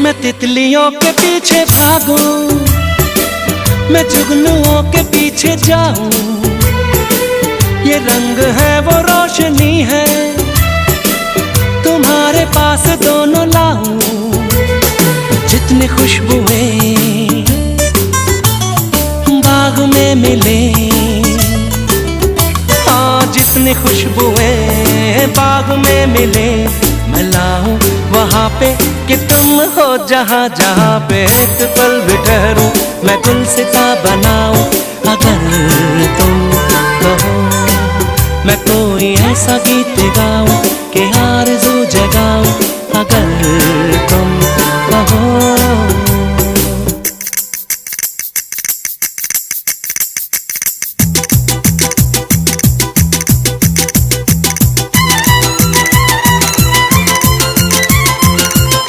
मैं तितलियों के पीछे भागूं, मैं जुगनुओं के पीछे जाऊं, ये रंग है वो रोशनी है, तुम्हारे पास दोनों लाऊं। जितनी खुशबुएं बाग में मिले, हाँ जितनी खुशबुएं बाग में मिले, मैं लाऊं वहाँ पे कि तुम हो जहाँ जहाँ पे एक पल भी ठहरूं, मैं गुलसिता बनाऊं। अगर तुम कहो मैं कोई ऐसा गीत गाऊं कि आरज़ू जगाऊं, अगर